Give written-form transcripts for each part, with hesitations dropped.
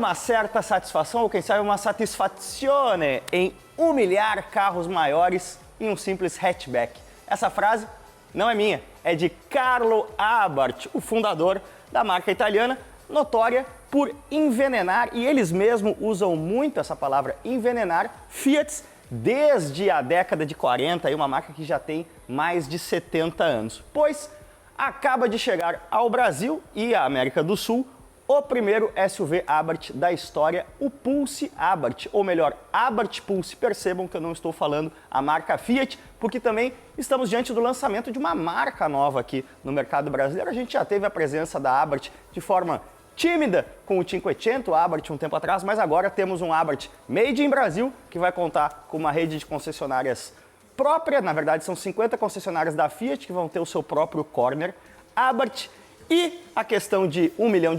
uma certa satisfação, ou quem sabe uma satisfazione, em humilhar carros maiores em um simples hatchback. Essa frase não é minha, é de Carlo Abarth, o fundador da marca italiana, notória por envenenar, e eles mesmos usam muito essa palavra envenenar, Fiat desde a década de 40, uma marca que já tem mais de 70 anos. Pois acaba de chegar ao Brasil e à América do Sul o primeiro SUV Abarth da história, o Pulse Abarth, ou melhor, Abarth Pulse. Percebam que eu não estou falando a marca Fiat, porque também estamos diante do lançamento de uma marca nova aqui no mercado brasileiro. A gente já teve a presença da Abarth de forma tímida com o 500 Abarth um tempo atrás, mas agora temos um Abarth made in Brasil, que vai contar com uma rede de concessionárias própria. Na verdade, são 50 concessionárias da Fiat que vão ter o seu próprio corner Abarth. E a questão de $1 milhão,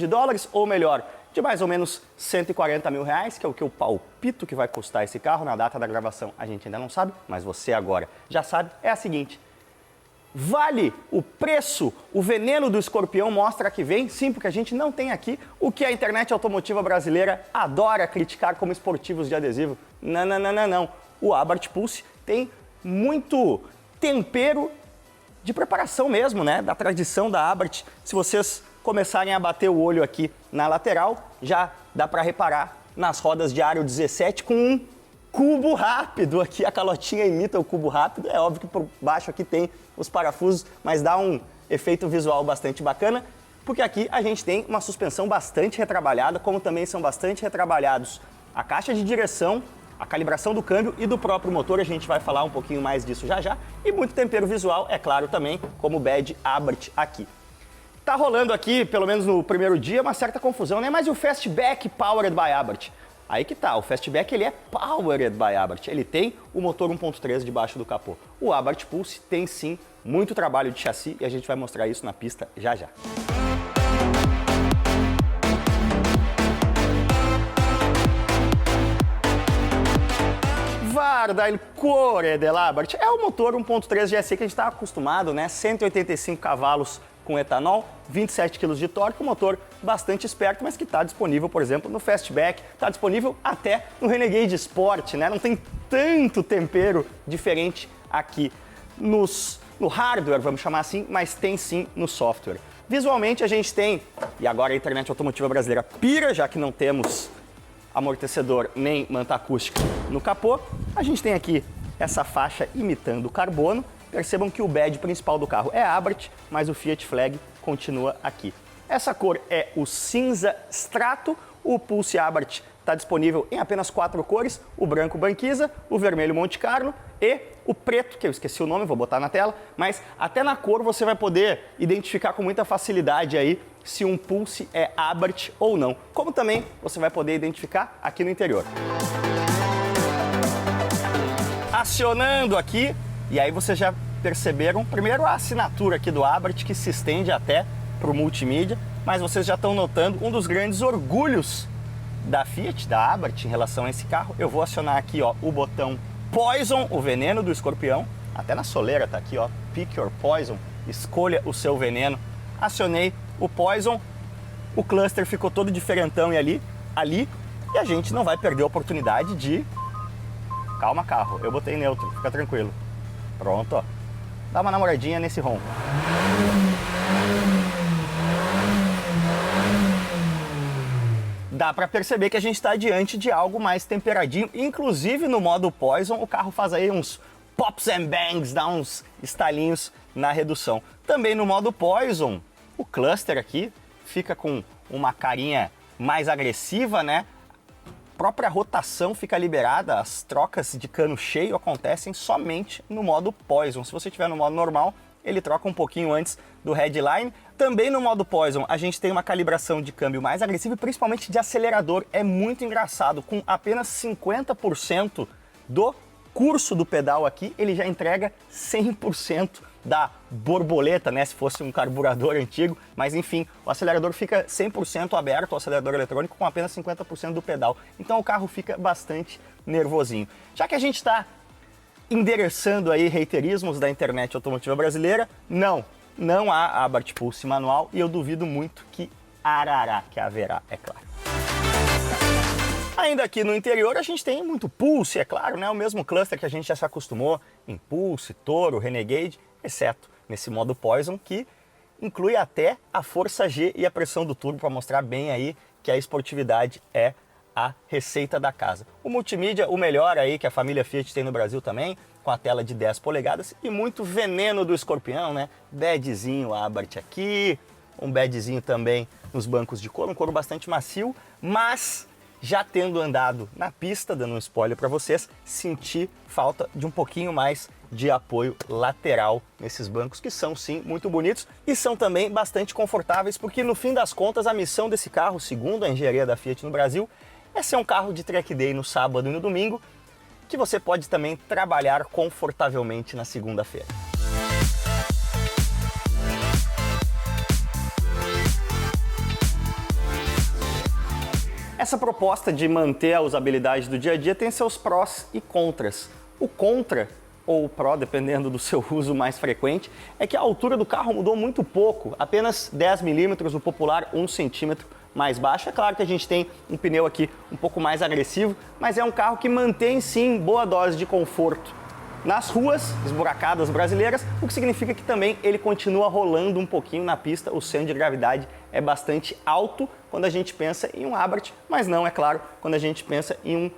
ou melhor, de mais ou menos R$140 mil, que é o que eu palpito que vai custar esse carro. Na data da gravação a gente ainda não sabe, mas você agora já sabe, é a seguinte: vale o preço? O veneno do escorpião mostra que vem? Sim, porque a gente não tem aqui o que a internet automotiva brasileira adora criticar como esportivos de adesivo. Não, não, não, não, não. O Abarth Pulse tem muito tempero de preparação mesmo, né? Da tradição da Abarth. Se vocês começarem a bater o olho aqui na lateral, já dá para reparar nas rodas de aro 17 com um cubo rápido. Aqui a calotinha imita o cubo rápido. É óbvio que por baixo aqui tem os parafusos, mas dá um efeito visual bastante bacana, porque aqui a gente tem uma suspensão bastante retrabalhada, como também são bastante retrabalhados a caixa de direção, a calibração do câmbio e do próprio motor. A gente vai falar um pouquinho mais disso já já. E muito tempero visual, é claro, também, como o badge Abarth aqui. Tá rolando aqui, pelo menos no primeiro dia, uma certa confusão, né? Mas e o Fastback Powered by Abarth? Aí que tá, o Fastback ele é Powered by Abarth, ele tem o motor 1.3 debaixo do capô. O Abarth Pulse tem sim muito trabalho de chassi e a gente vai mostrar isso na pista já já. Guarda il cuore dell'Abarth é o motor 1.3 GSI que a gente está acostumado, né? 185 cavalos com etanol, 27 kg de torque, um motor bastante esperto, mas que está disponível, por exemplo, no Fastback, está disponível até no Renegade Sport, né? Não tem tanto tempero diferente aqui no hardware, vamos chamar assim, mas tem sim no software. Visualmente a gente tem, e agora a internet automotiva brasileira pira, já que não temos amortecedor nem manta acústica no capô, a gente tem aqui essa faixa imitando carbono. Percebam que o badge principal do carro é Abarth, mas o Fiat Flag continua aqui. Essa cor é o cinza Strato. O Pulse Abarth está disponível em apenas 4 cores: o branco Banquisa, o vermelho Monte Carlo e o preto, que eu esqueci o nome, vou botar na tela, mas até na cor você vai poder identificar com muita facilidade aí se um Pulse é Abarth ou não, como também você vai poder identificar aqui no interior. Acionando aqui, e aí vocês já perceberam, primeiro a assinatura aqui do Abarth, que se estende até para o multimídia, mas vocês já estão notando um dos grandes orgulhos da Fiat, da Abarth, em relação a esse carro. Eu vou acionar aqui, ó, o botão Poison, o veneno do escorpião, até na soleira tá aqui, ó, Pick Your Poison, escolha o seu veneno. Acionei o Poison, o cluster ficou todo diferentão e ali, e a gente não vai perder a oportunidade de... Calma, carro, eu botei neutro, fica tranquilo. Pronto, ó. Dá uma namoradinha nesse ronco. Dá para perceber que a gente está diante de algo mais temperadinho. Inclusive no modo Poison, o carro faz aí uns pops and bangs, dá uns estalinhos na redução. Também no modo Poison, o cluster aqui fica com uma carinha mais agressiva, né? A própria rotação fica liberada, as trocas de cano cheio acontecem somente no modo Poison. Se você estiver no modo normal, ele troca um pouquinho antes do headline. Também no modo Poison, a gente tem uma calibração de câmbio mais agressiva e principalmente de acelerador. É muito engraçado, com apenas 50% do curso do pedal aqui, ele já entrega 100% da borboleta, né? Se fosse um carburador antigo, mas enfim, o acelerador fica 100% aberto, o acelerador eletrônico, com apenas 50% do pedal. Então o carro fica bastante nervosinho. Já que a gente está endereçando aí reiterismos da internet automotiva brasileira, não há Abarth Pulse manual e eu duvido muito que haverá, é claro. Ainda aqui no interior a gente tem muito Pulse, é claro, né? O mesmo cluster que a gente já se acostumou, Impulse, Toro, Renegade, exceto nesse modo Poison, que inclui até a força G e a pressão do turbo para mostrar bem aí que a esportividade é a receita da casa. O multimídia, o melhor aí que a família Fiat tem no Brasil também, com a tela de 10 polegadas e muito veneno do escorpião, né? Badzinho Abarth aqui, um badzinho também nos bancos de couro, um couro bastante macio, mas já tendo andado na pista, dando um spoiler para vocês, senti falta de um pouquinho mais de apoio lateral nesses bancos, que são sim muito bonitos e são também bastante confortáveis, porque no fim das contas a missão desse carro, segundo a engenharia da Fiat no Brasil, é ser um carro de track day no sábado e no domingo, que você pode também trabalhar confortavelmente na segunda-feira. Essa proposta de manter a usabilidade do dia a dia tem seus prós e contras. O contra, ou o pró, dependendo do seu uso mais frequente, é que a altura do carro mudou muito pouco, apenas 10 milímetros, o popular 1 centímetro mais baixo. É claro que a gente tem um pneu aqui um pouco mais agressivo, mas é um carro que mantém sim boa dose de conforto nas ruas esburacadas brasileiras, o que significa que também ele continua rolando um pouquinho na pista. O centro de gravidade é bastante alto quando a gente pensa em um Abarth, mas não, é claro, quando a gente pensa em um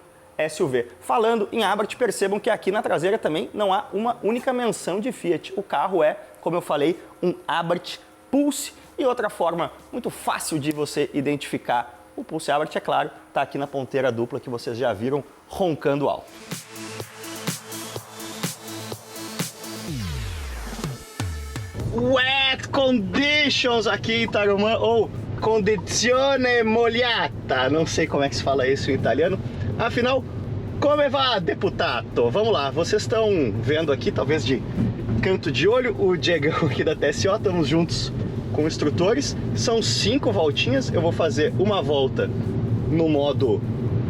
SUV. Falando em Abarth, percebam que aqui na traseira também não há uma única menção de Fiat. O carro é, como eu falei, um Abarth Pulse. E outra forma muito fácil de você identificar o Pulse Abarth, é claro, está aqui na ponteira dupla que vocês já viram roncando alto. Wet conditions aqui em Tarumã, ou condizione mogliata, não sei como é que se fala isso em italiano. Afinal, come va, deputato? Vamos lá, vocês estão vendo aqui, talvez de canto de olho, o Diegão aqui da TSO, estamos juntos com instrutores. São 5 voltinhas, eu vou fazer uma volta no modo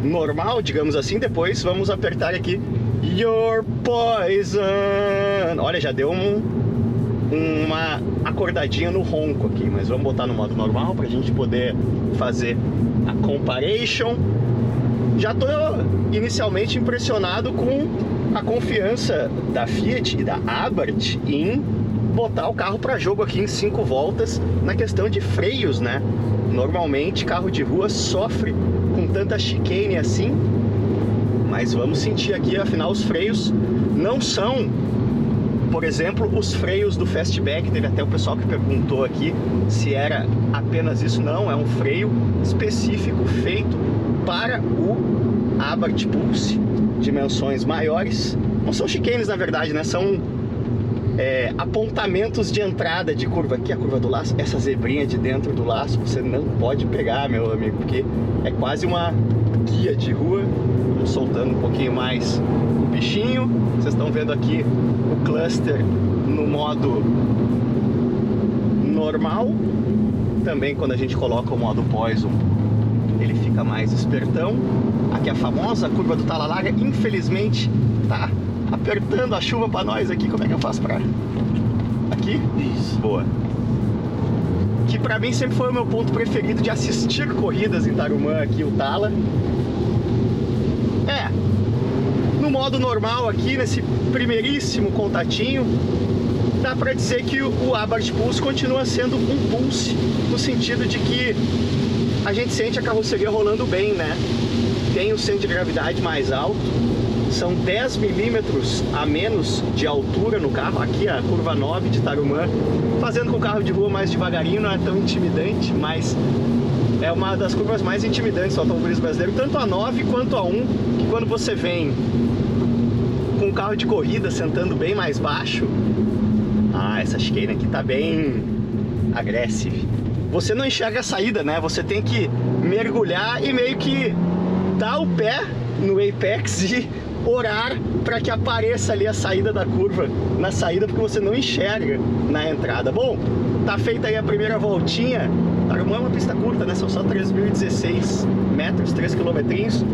normal, digamos assim, depois vamos apertar aqui Your Poison. Olha, já deu uma acordadinha no ronco aqui, mas vamos botar no modo normal para a gente poder fazer a comparison. Já estou inicialmente impressionado com a confiança da Fiat e da Abarth em botar o carro para jogo aqui em 5 voltas na questão de freios, né? Normalmente carro de rua sofre com tanta chicane assim, mas vamos sentir aqui, afinal os freios não são, por exemplo, os freios do Fastback. Teve até o pessoal que perguntou aqui se era apenas isso. Não, é um freio específico feito para o Abarth Pulse, dimensões maiores. Não são chicanes na verdade, né? São apontamentos de entrada de curva. Aqui a curva do laço, essa zebrinha de dentro do laço você não pode pegar, meu amigo, porque é quase uma guia de rua. Vamos soltando um pouquinho mais o bichinho. Vocês estão vendo aqui o cluster no modo normal. Também quando a gente coloca o modo Poison, ele fica mais espertão. Aqui a famosa curva do Talalaga, infelizmente tá apertando a chuva para nós aqui. Como é que eu faço pra... Aqui? Isso. Boa. Que pra mim sempre foi o meu ponto preferido de assistir corridas em Tarumã, aqui o Tala. No modo normal aqui, nesse primeiríssimo contatinho, dá pra dizer que o Abarth Pulse continua sendo um Pulse, no sentido de que a gente sente a carroceria rolando bem, né? Tem o centro de gravidade mais alto, são 10 milímetros a menos de altura no carro. Aqui a curva 9 de Tarumã, fazendo com o carro de rua mais devagarinho, não é tão intimidante, mas é uma das curvas mais intimidantes do automobilismo brasileiro, tanto a 9 quanto a 1, que quando você vem com um carro de corrida sentando bem mais baixo, essa chicane aqui tá bem agressiva. Você não enxerga a saída, né? Você tem que mergulhar e meio que dar o pé no apex e orar para que apareça ali a saída da curva na saída, porque você não enxerga na entrada. Bom, tá feita aí a primeira voltinha. Tarumã é uma pista curta, né? São só 3.016 metros, 3 quilometrinhos.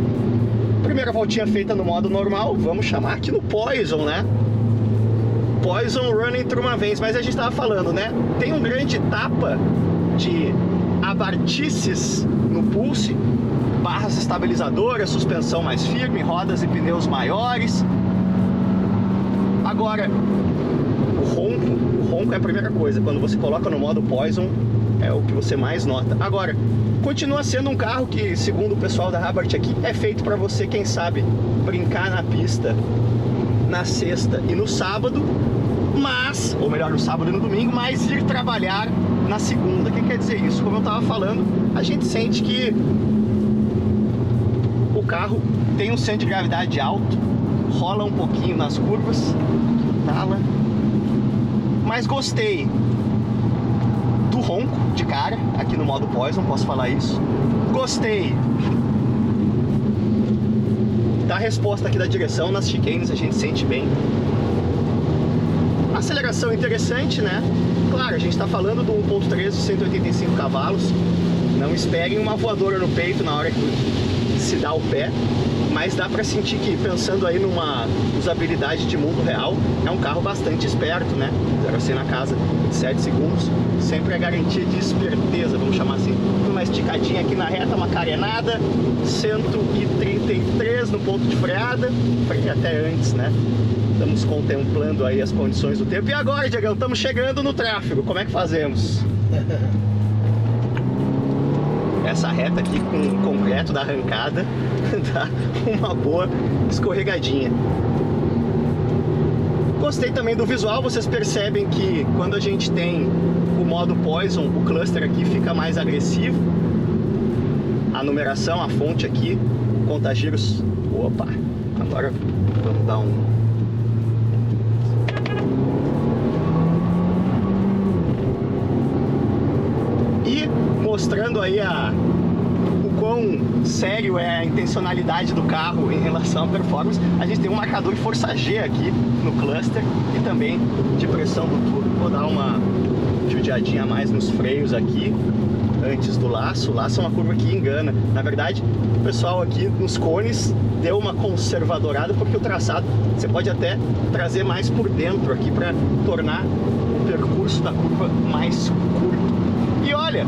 Primeira voltinha feita no modo normal. Vamos chamar aqui no Poison, né? Poison running through uma vez. Mas a gente tava falando, né? Tem um grande tapa de abartices no Pulse, barras estabilizadoras, suspensão mais firme, rodas e pneus maiores. Agora, o ronco é a primeira coisa. Quando você coloca no modo Poison, é o que você mais nota. Agora, continua sendo um carro que, segundo o pessoal da Abarth aqui, é feito para você, quem sabe, brincar na pista na sexta e no sábado, mas, ou melhor, no sábado e no domingo, mas ir trabalhar na segunda. O que quer dizer isso? Como eu estava falando, a gente sente que o carro tem um centro de gravidade alto, rola um pouquinho nas curvas, tala, mas gostei do ronco de cara, aqui no modo Poison, posso falar isso. Gostei da resposta aqui da direção nas chicanes, a gente sente bem. Aceleração interessante, né? Claro, a gente está falando do 1.3 de 185 cavalos. Não esperem uma voadora no peito na hora que se dá o pé, mas dá para sentir que, pensando aí numa usabilidade de mundo real, é um carro bastante esperto, né? 0 a 100 na casa de 7 segundos, sempre é garantia de esperteza, vamos chamar assim. Uma esticadinha aqui na reta, uma carenada, 133 no ponto de freada, freio até antes, né? Estamos contemplando aí as condições do tempo. E agora, Diegão, estamos chegando no tráfego, como é que fazemos? Essa reta aqui com o concreto da arrancada dá uma boa escorregadinha. Gostei também do visual, vocês percebem que quando a gente tem o modo Poison, o cluster aqui fica mais agressivo. A numeração, a fonte aqui, contagiros. Opa, agora vamos dar um... E mostrando aí o quão sério é a intencionalidade do carro em relação à performance, a gente tem um marcador de força G aqui no cluster e também de pressão do turbo. Vou dar uma judiadinha a mais nos freios aqui antes do laço. O laço é uma curva que engana. Na verdade, o pessoal aqui nos cones deu uma conservadorada porque o traçado você pode até trazer mais por dentro aqui para tornar o percurso da curva mais curto. E olha,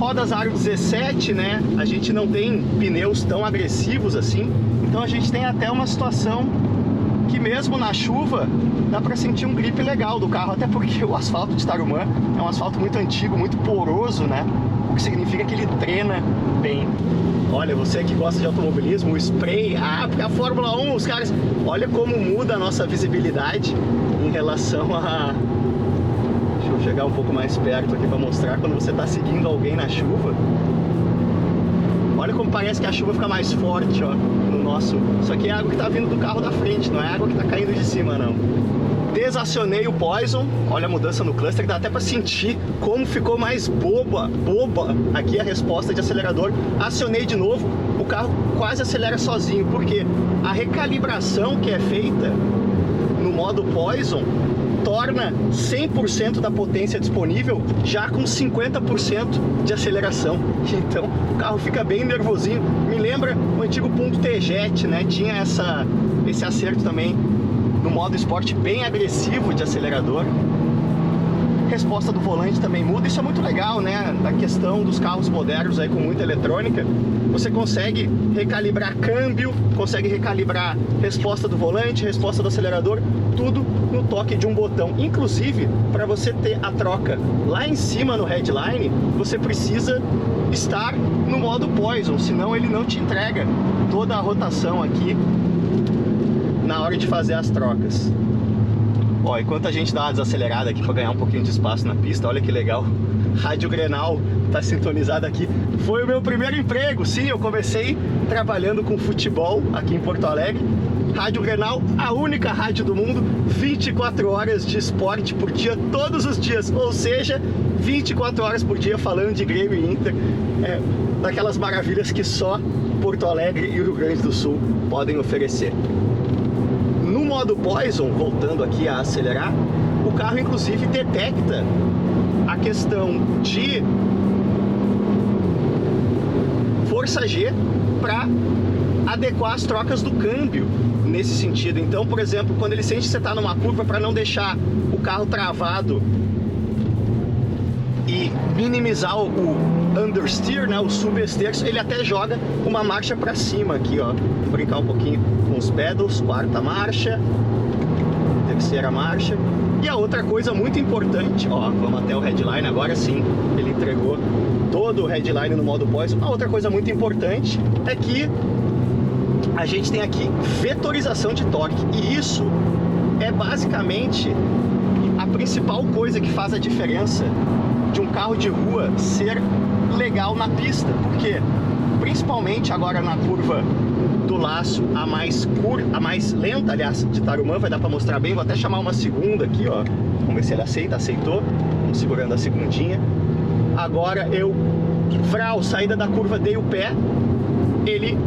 rodas aro 17, né? A gente não tem pneus tão agressivos assim, então a gente tem até uma situação que mesmo na chuva dá para sentir um grip legal do carro, até porque o asfalto de Tarumã é um asfalto muito antigo, muito poroso, né? O que significa que ele trena bem. Olha, você que gosta de automobilismo, o spray, a Fórmula 1, os caras, olha como muda a nossa visibilidade em relação a... Deixa eu chegar um pouco mais perto aqui para mostrar quando você está seguindo alguém na chuva. Olha como parece que a chuva fica mais forte, ó, no nosso... Isso aqui é água que está vindo do carro da frente, não é água que está caindo de cima, não. Desacionei o Poison, olha a mudança no cluster, dá até para sentir como ficou mais boba aqui a resposta de acelerador. Acionei de novo, o carro quase acelera sozinho, porque a recalibração que é feita no modo Poison torna 100% da potência disponível já com 50% de aceleração. Então o carro fica bem nervosinho. Me lembra o antigo Punto T-Jet, né? Tinha esse acerto também no modo esporte, bem agressivo de acelerador. Resposta do volante também muda, isso é muito legal, né? Da questão dos carros modernos aí com muita eletrônica, você consegue recalibrar câmbio, consegue recalibrar resposta do volante, resposta do acelerador, tudo no toque de um botão. Inclusive, para você ter a troca lá em cima no headline, você precisa estar no modo Poison, senão ele não te entrega toda a rotação aqui na hora de fazer as trocas. Ó, enquanto a gente dá uma desacelerada aqui para ganhar um pouquinho de espaço na pista, olha que legal, Rádio Grenal tá sintonizado aqui. Foi o meu primeiro emprego, sim, eu comecei trabalhando com futebol aqui em Porto Alegre. Rádio Grenal, a única rádio do mundo, 24 horas de esporte por dia, todos os dias, ou seja, 24 horas por dia falando de Grêmio e Inter, daquelas maravilhas que só Porto Alegre e o Rio Grande do Sul podem oferecer. No modo Poison, voltando aqui a acelerar, o carro inclusive detecta a questão de força G para adequar as trocas do câmbio nesse sentido. Então, por exemplo, quando ele sente que você está numa curva, para não deixar o carro travado e E minimizar o understeer, né, o subesterço, ele até joga uma marcha para cima aqui, ó. Vou brincar um pouquinho com os pedals, quarta marcha, terceira marcha. E a outra coisa muito importante, ó, vamos até o headline, agora sim, ele entregou todo o headline no modo Poison. A outra coisa muito importante é que a gente tem aqui vetorização de torque, e isso é basicamente a principal coisa que faz a diferença de um carro de rua ser legal na pista. Por quê? Principalmente agora na curva do laço, a mais lenta, aliás, de Tarumã, vai dar para mostrar bem. Vou até chamar uma segunda aqui, ó. Vamos ver se ele aceita. Aceitou. Vamos segurando a segundinha. Agora eu, saída da curva, dei o pé. Ele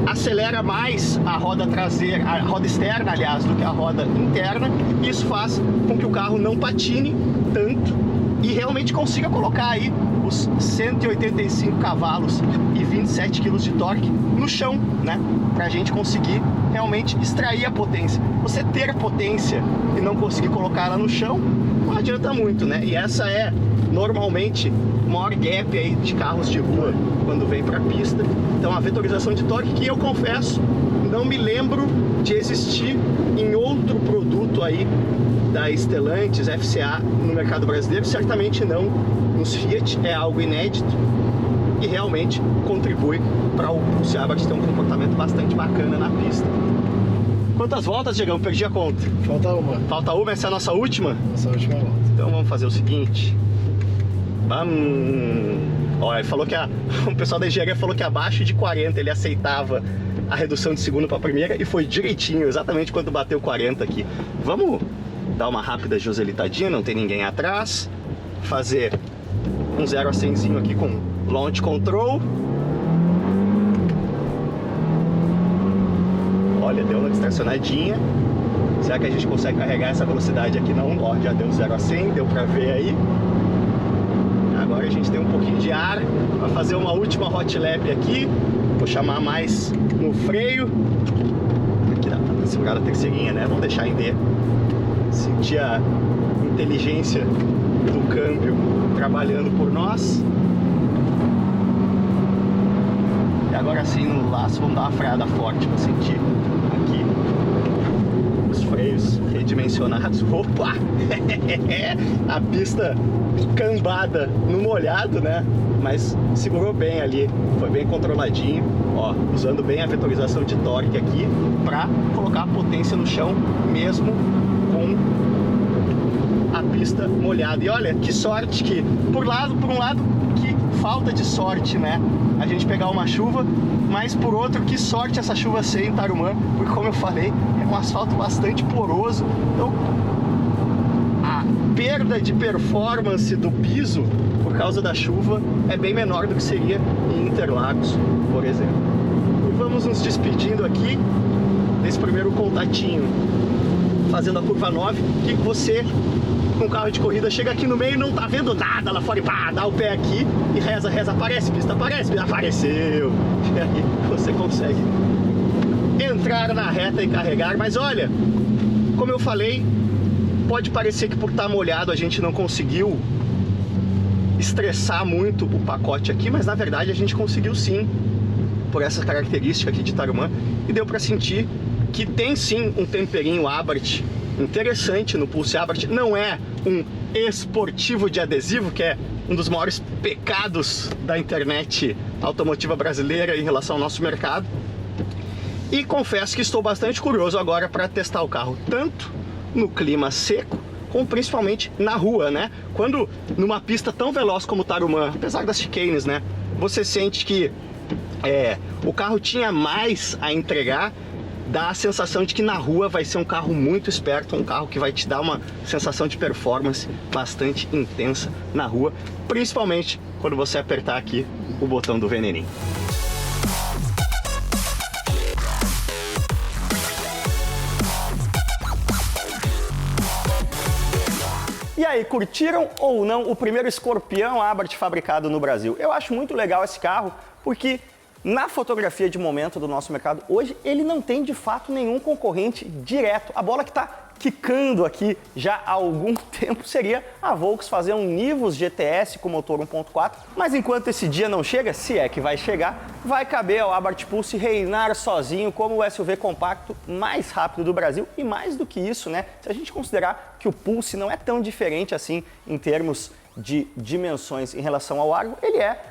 acelera mais a roda traseira, a roda externa, aliás, do que a roda interna. Isso faz com que o carro não patine tanto e realmente consiga colocar aí os 185 cavalos e 27 kg de torque no chão, né? Pra gente conseguir realmente extrair a potência. Você ter potência e não conseguir colocar ela no chão, não adianta muito, né? E essa é normalmente o maior gap aí de carros de rua quando vem pra pista. Então a vetorização de torque, que eu confesso, não me lembro de existir em outro produto aí da Stellantis, FCA, no mercado brasileiro, certamente não nos Fiat, é algo inédito e realmente contribui para o Pulse Abarth ter um comportamento bastante bacana na pista. Quantas voltas, Diegão? Perdi a conta. Falta uma. Falta uma, essa é a nossa última? Nossa última volta. Então vamos fazer o seguinte. Olha, ele falou que o pessoal da engenharia falou que abaixo de 40 ele aceitava a redução de segunda para primeira, e foi direitinho, exatamente quando bateu 40 aqui. Vamos dar uma rápida joselitadinha, não tem ninguém atrás. Fazer um 0 a 100zinho aqui com launch control. Olha, deu uma distracionadinha. Será que a gente consegue carregar essa velocidade aqui? Não, ó, já deu 0 a 100, deu pra ver aí. Agora a gente tem um pouquinho de ar para fazer uma última hot lap aqui. Vou chamar mais no freio. Aqui dá pra segurar a terceirinha, né? Vamos deixar em D. Sentir a inteligência do câmbio trabalhando por nós. E agora sim, no laço, vamos dar uma freada forte para sentir aqui os freios redimensionados. Opa! A pista cambada no molhado, né? Mas segurou bem ali, foi bem controladinho, ó, usando bem a vetorização de torque aqui para colocar a potência no chão mesmo com a pista molhada. E olha que sorte que, por um lado, que falta de sorte, né? A gente pegar uma chuva, mas por outro, que sorte essa chuva ser em Tarumã, porque como eu falei, é um asfalto bastante poroso, então a perda de performance do piso por causa da chuva é bem menor do que seria em Interlagos, por exemplo. E vamos nos despedindo aqui desse primeiro contatinho, fazendo a curva 9, que você, com carro de corrida, chega aqui no meio e não tá vendo nada lá fora, e pá, dá o pé aqui e reza, aparece pista, apareceu. E aí você consegue entrar na reta e carregar. Mas olha, como eu falei, pode parecer que por estar molhado a gente não conseguiu estressar muito o pacote aqui, mas na verdade a gente conseguiu sim, por essa característica aqui de Tarumã, e deu para sentir que tem sim um temperinho Abarth interessante no Pulse Abarth. Não é um esportivo de adesivo, que é um dos maiores pecados da internet automotiva brasileira em relação ao nosso mercado. E confesso que estou bastante curioso agora para testar o carro, tanto no clima seco, como principalmente na rua, né? Quando numa pista tão veloz como Tarumã, apesar das chicanes, né? Você sente que o carro tinha mais a entregar, dá a sensação de que na rua vai ser um carro muito esperto, um carro que vai te dar uma sensação de performance bastante intensa na rua, principalmente quando você apertar aqui o botão do veneninho. E aí, curtiram ou não o primeiro Escorpião Abarth fabricado no Brasil? Eu acho muito legal esse carro, porque na fotografia de momento do nosso mercado hoje, ele não tem de fato nenhum concorrente direto. A bola que está quicando aqui já há algum tempo seria a Volks fazer um Nivus GTS com motor 1.4, mas enquanto esse dia não chega, se é que vai chegar, vai caber ao Abarth Pulse reinar sozinho como o SUV compacto mais rápido do Brasil e mais do que isso, né? Se a gente considerar que o Pulse não é tão diferente assim em termos de dimensões em relação ao Argo, ele é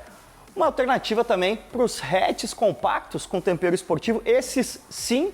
uma alternativa também para os hatches compactos com tempero esportivo, esses sim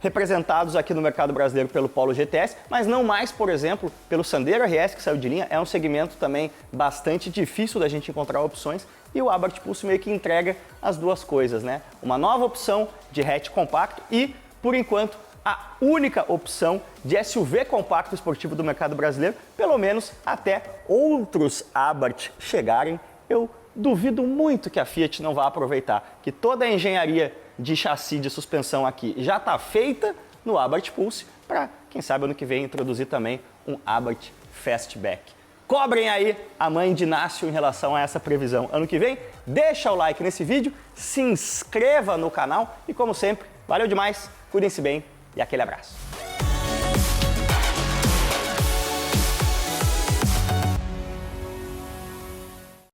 representados aqui no mercado brasileiro pelo Polo GTS, mas não mais, por exemplo, pelo Sandero RS, que saiu de linha. É um segmento também bastante difícil da gente encontrar opções e o Abarth Pulse meio que entrega as duas coisas, né? Uma nova opção de hatch compacto e, por enquanto, a única opção de SUV compacto esportivo do mercado brasileiro, pelo menos até outros Abarth chegarem. Eu duvido muito que a Fiat não vá aproveitar que toda a engenharia de chassi de suspensão aqui já está feita no Abarth Pulse para, quem sabe, ano que vem introduzir também um Abarth Fastback. Cobrem aí a mãe de Inácio em relação a essa previsão ano que vem. Deixa o like nesse vídeo, se inscreva no canal e, como sempre, valeu demais, cuidem-se bem e aquele abraço.